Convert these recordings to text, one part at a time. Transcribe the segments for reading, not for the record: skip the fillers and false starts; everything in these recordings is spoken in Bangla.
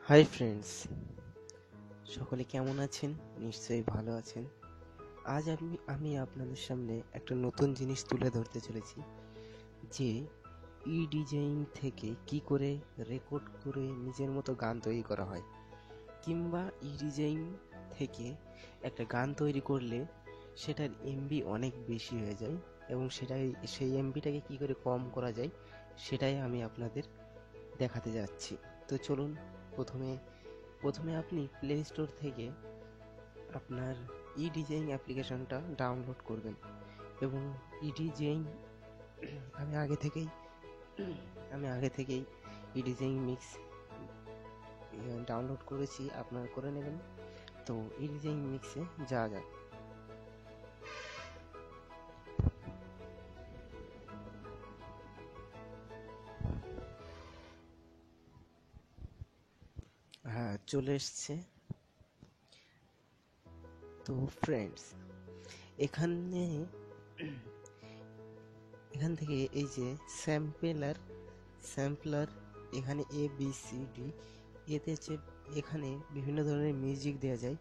হাই ফ্রেন্ডস, সকলে কেমন আছেন? নিশ্চয়ই ভালো আছেন। আজ আমি আপনাদের সামনে একটা নতুন জিনিস তুলে ধরতে চলেছি, যে ডিজাইন থেকে কি করে রেকর্ড করে নিজের মতো গান তৈরি করা হয়, কিংবা ডিজাইন থেকে একটা গান তৈরি করলে সেটার এমবি অনেক বেশি হয়ে যায়, এবং সেই এমবিটাকে কি করে কম করা যায় সেটাই আমি আপনাদের দেখাতে যাচ্ছি। তো চলুন, প্রথমে আপনি প্লে স্টোর থেকে আপনার ডিজাইন অ্যাপ্লিকেশনটা ডাউনলোড করবেন, এবং ডিজাইন আমি আগে থেকেই আমি আগে থেকেই ডিজাইন মিক্স ডাউনলোড করেছি, আপনারা করে নেবেন। তো ডিজাইন মিক্সে যাওয়া যাক। হ্যাঁ, চলে এসছে। তো ফ্রেন্ডস, এখান থেকে এই যে স্যাম্পলার এখানে ABCD, এতে হচ্ছে এখানে বিভিন্ন ধরনের মিউজিক দেওয়া যায়,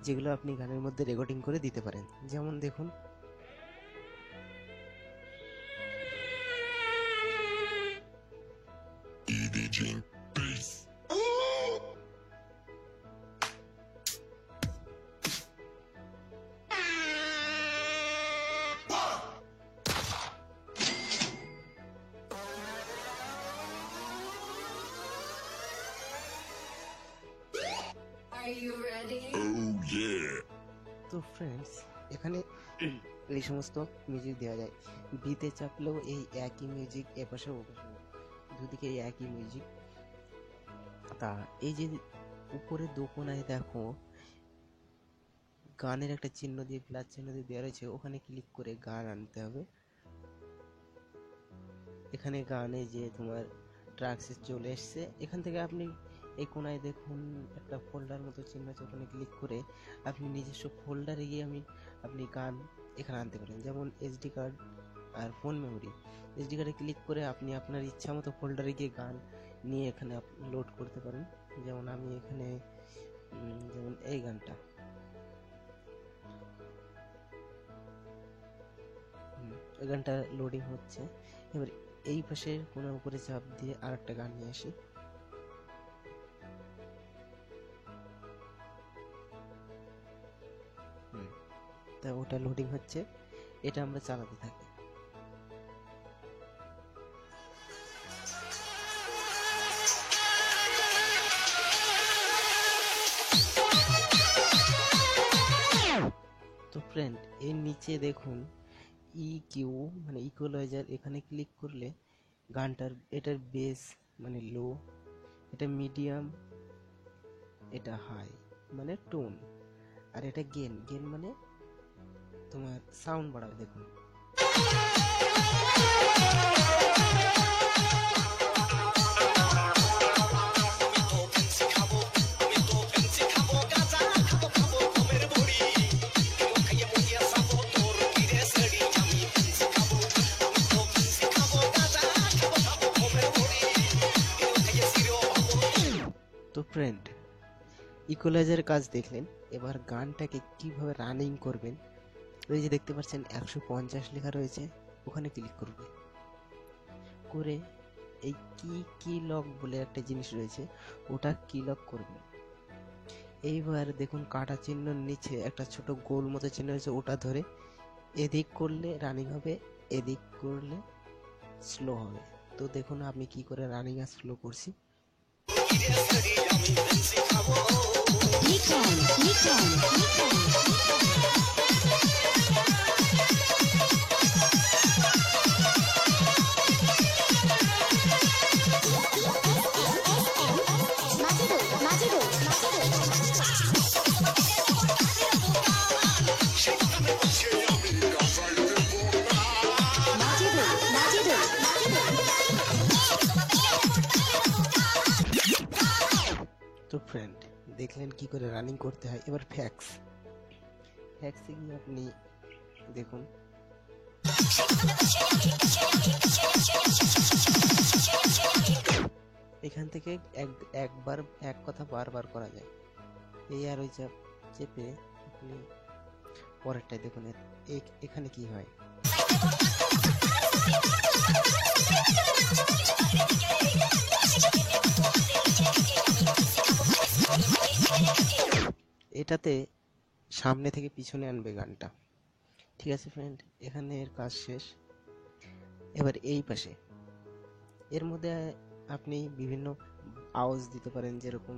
যেগুলো আপনি গানের মধ্যে রেকর্ডিং করে দিতে পারেন। যেমন দেখুন, Are you ready? Oh yeah! তো ফ্রেন্ডস, এখানে এই সমস্ত মিউজিক দেওয়া যায়। বিতে চাপলেও এই একই মিউজিক, এপাশে ওপাশে দুদিকে এই একই মিউজিক। তা এই যে উপরে দোকোনায় দেখো গানের একটা চিহ্ন দিয়ে, প্লাস চিহ্ন দিয়ে দেওয়া রয়েছে, ওখানে ক্লিক করে গান আনতে হবে। এখানে গানে যে তোমার ট্র্যাকস চলে এসছে, এখান থেকে আপনি এই কোনায় দেখুন একটা ফোল্ডার মতো চিহ্ন আছে, ওখানে ক্লিক করে আপনি নিজস্ব ফোল্ডারে গিয়ে আপনি গান এখানে আনতে পারেন। যেমন SD কার্ড আর ফোন মেমোরি। SD কার্ডে ক্লিক করে আপনি আপনার ইচ্ছা মতো ফোল্ডারে গিয়ে গান নিয়ে এখানে লোড করতে পারেন। যেমন আমি এখানে যেমন এই গানটা, এই গানটা লোডিং হচ্ছে। এবার এই পাশে কোনার উপরে চাপ দিয়ে আর একটা গান নিয়ে আসি। তা ওটা লোডিং হচ্ছে, এটা আমরা চালাতে থাকি। তো ফ্রেন্ড, এর নিচে দেখুন ইকিউ মানে ইকুয়ালাইজার, এখানে ক্লিক করলে এটার বেস মানে লো, এটা মিডিয়াম, এটা হাই মানে টোন, আর এটা গেন মানে তোমার সাউন্ড বাড়াবে। দেখুন, তো ফ্রেন্ড, ইকুয়ালাইজারের কাজ দেখলেন। এবার গানটাকে কিভাবে রানিং করবেন, ওই যে দেখতে পাচ্ছেন 150 লেখা রয়েছে, ওখানে ক্লিক করবে, করে এই কি লক বলে একটা জিনিস রয়েছে, ওটা কি লক করবে। এইবার দেখুন কাটা চিহ্নর নিচে একটা ছোট গোল মতো চিহ্ন রয়েছে, ওটা ধরে এদিক করলে রানিং হবে, এদিক করলে স্লো হবে। তো দেখুন আমি কি করে রানিং আর স্লো করছি। তো ফ্রেন্ড, দেখলেন কি করে রানিং করতে হয়। এবার ফ্যাক্সে গিয়ে আপনি দেখুন, এখান থেকে একবার এক কথা বারবার করা যায়। এই আর ওই চাপ চেপে আপনি পরেরটাই দেখুন। এখানে কি হয়, এটাতে সামনে থেকে পিছনে আনবে গানটা। ঠিক আছে ফ্রেন্ড, এখানে এর কাজ শেষ। এবার এই পাশে এর মধ্যে আপনি বিভিন্ন আওয়াজ দিতে পারেন, যেরকম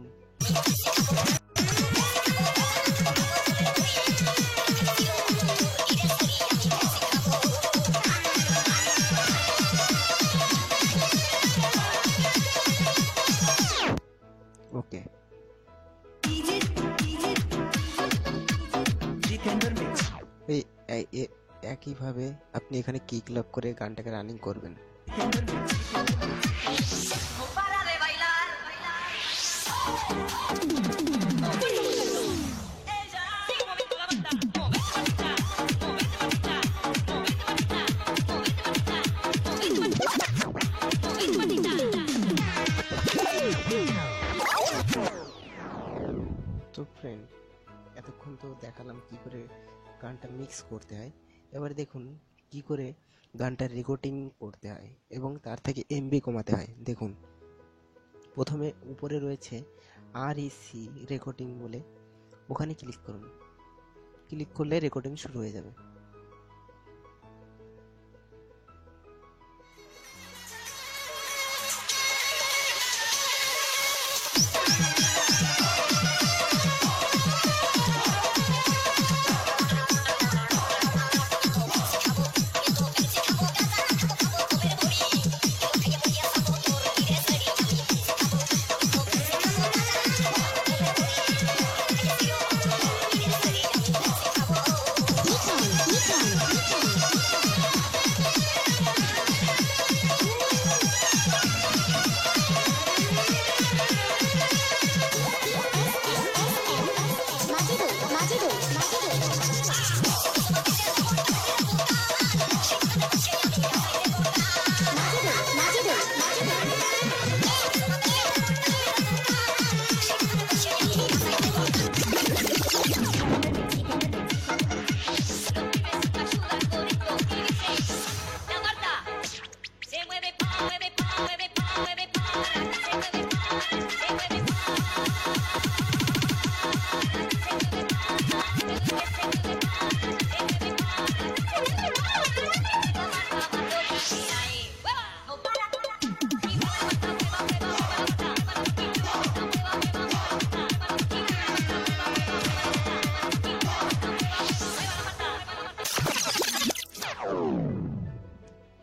ওকে। একইভাবে আপনি এখানে কিক লক করে গানটাকে রানিং করবেন। তো ফ্রেন্ড, এতক্ষণ তো দেখালাম কি করে গানটা মিক্স করতে হয়। এবার দেখুন কি করে গানটা রেকর্ডিং করতে হয় এবং তার থেকে এমবি কমাতে হয়। দেখুন, প্রথমে উপরে রয়েছে REC রেকর্ডিং বলে, ওখানে ক্লিক করুন। ক্লিক করলে রেকর্ডিং শুরু হয়ে যাবে।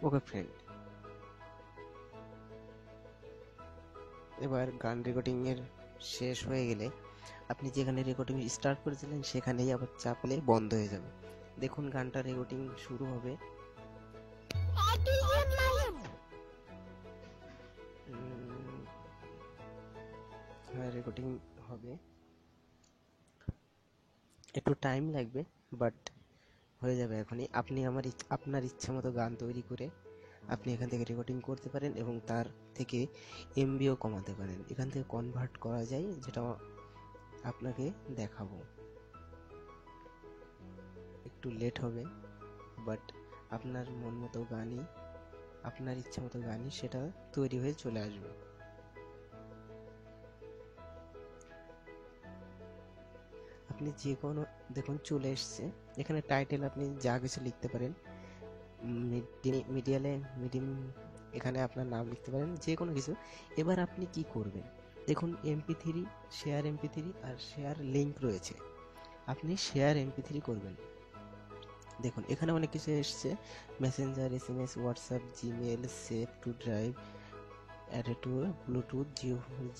ওকে ফ্রেন্ড, এবার গান রেকর্ডিং এর শেষ হয়ে গেলে আপনি যেখানে রেকর্ডিং স্টার্ট করেছিলেন সেখানেই আবার চাপলে বন্ধ হয়ে যাবে। দেখুন গানটা রেকর্ডিং শুরু হবে। হ্যাঁ, রেকর্ডিং হবে, একটু টাইম লাগবে, বাট হয়ে যাবে এখনই। আপনি আপনার ইচ্ছা মতো গান তৈরি করে আপনি এখান থেকে রেকর্ডিং করতে পারেন এবং তার থেকে এমবিও কমাতে পারেন। এখান থেকে কনভার্ট করা যায়, যেটা আপনাকে দেখাবো। একটু লেট হবে, বাট আপনার মন মতো গানই, আপনার ইচ্ছা মতো গানই সেটা তৈরি হয়ে চলে আসবে। আপনি যে কোনো, দেখুন চলে এসছে। এখানে টাইটেল আপনি যা কিছু লিখতে পারেন, মিডিয়াম, এখানে আপনার নাম লিখতে পারেন, যে কোনো কিছু। এবার আপনি কি করবেন, দেখুন MP3, শেয়ার MP3 আর শেয়ার লিংক রয়েছে। আপনি শেয়ার MP3 করবেন। দেখুন এখানে অনেক কিছু এসছে, messenger, SMS, WhatsApp, Gmail, save to drive, add to Bluetooth,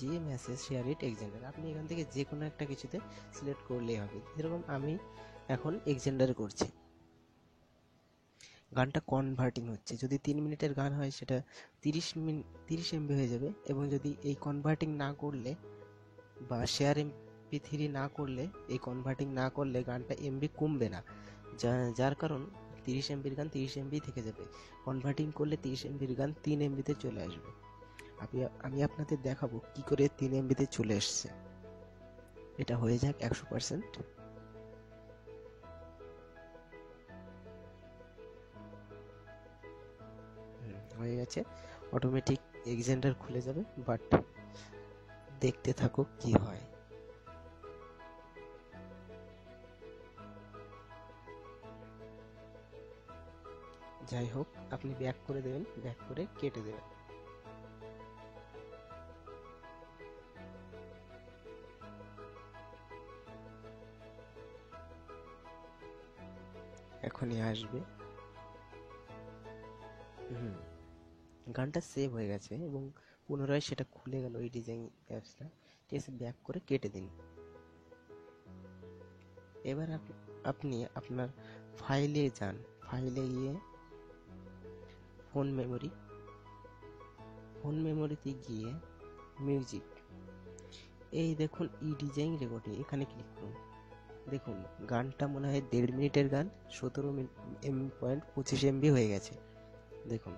Jio message, share it, Xender. আপনি এখান থেকে যে কোনো একটা কিছুতে সিলেক্ট করলেই হবে। যেরকম আমি এখন এক্সেন্ডারে করছি। গানটা কনভার্টিং হচ্ছে। যদি 3 মিনিটের গান হয় সেটা 30 MB হয়ে যাবে, এবং যদি এই কনভার্টিং না করলে বা শেয়ার MP3 না করলে, এই কনভার্টিং না করলে গানটা এমবি কমবে না, যার কারণ 30 MBর গান 30 MB থেকে যাবে। কনভার্টিং করলে 30 MBর গান 3 MBতে চলে আসবে। আমি আপনাদের দেখাবো কি করে 3 এমবিতে চলে এসছে। এটা হয়ে যাক 100%। হয়ে গেছে, অটোমেটিক এক্সেন্ডার খুলে যাবে, বাট দেখতে থাকো কি হয়। যাই হোক, আপনি ব্যাক করে দেবেন, ব্যাক করে কেটে দেবেন। এখনই আসবে। গানটা সেভ হয়ে গেছে এবং পুনরায় সেটা খুলে গেল এই ডিজাইন অ্যাপসটা। ঠিক আছে, ব্যাক করে কেটে দিন। এবার আপনি আপনার ফাইলে যান, ফাইলে গিয়ে ফোন মেমোরিতে গিয়ে মিউজিক, এই দেখুন ই ডিজাইন রেকর্ডিং, এখানে ক্লিক করুন। দেখুন গানটা মনে হয় 1.5 মিনিটের গান, 17.25 MB হয়ে গেছে। দেখুন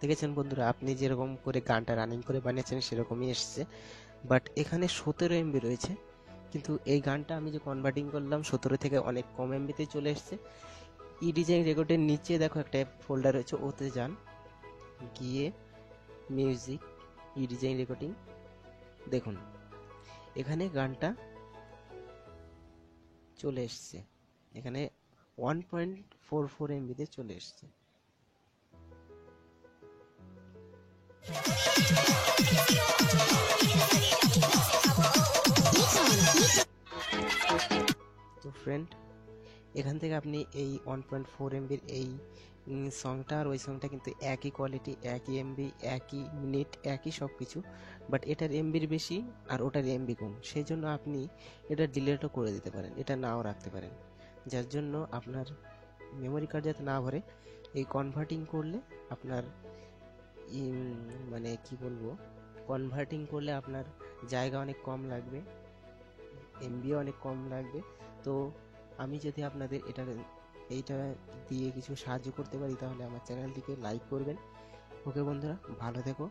দেখেছেন বন্ধুরা, আপনি যেরকম করে গানটা রানিং করে বানিয়েছেন সেরকমই এসছে, বাট এখানে 17 MB রয়েছে, কিন্তু এই গানটা আমি যে কনভার্টিং করলাম 17 থেকে অনেক কম এমবিতে চলে এসছে। ই ডিজাইন রেকর্ডের নিচে দেখো একটা ফোল্ডার রয়েছে, ওতে যান, গিয়ে মিউজিক, ই ডিজাইন রেকর্ডিং, দেখুন এখানে গানটা চলে এসছে, এখানে 1.44 MBতে চলে এসছে। তো ফ্রেন্ড, এখান থেকে আপনি এই 1.4 MBর এই সংটা আর ওই সংটা কিন্তু একই কোয়ালিটি, একই এমবি, একই মিনিট, একই সব কিছু, বাট এটার এমবির বেশি আর ওটার এমবি কম, সেই জন্য আপনি এটা ডিলিটও করে দিতে পারেন, এটা নাও রাখতে পারেন, যার জন্য আপনার মেমোরি কার্ড যাতে না ভরে। এই কনভার্টিং করলে আপনার মানে কি বলবো, কনভার্টিং করলে আপনার জায়গা অনেক কম লাগবে, এমবিও অনেক কম লাগবে। তো আমি যদি আপনাদের এইটা দিয়ে কিছু সাহায্য করতে পারি তাহলে আমার চ্যানেলটিকে লাইক করবেন। ওকে বন্ধুরা, ভালো থেকো।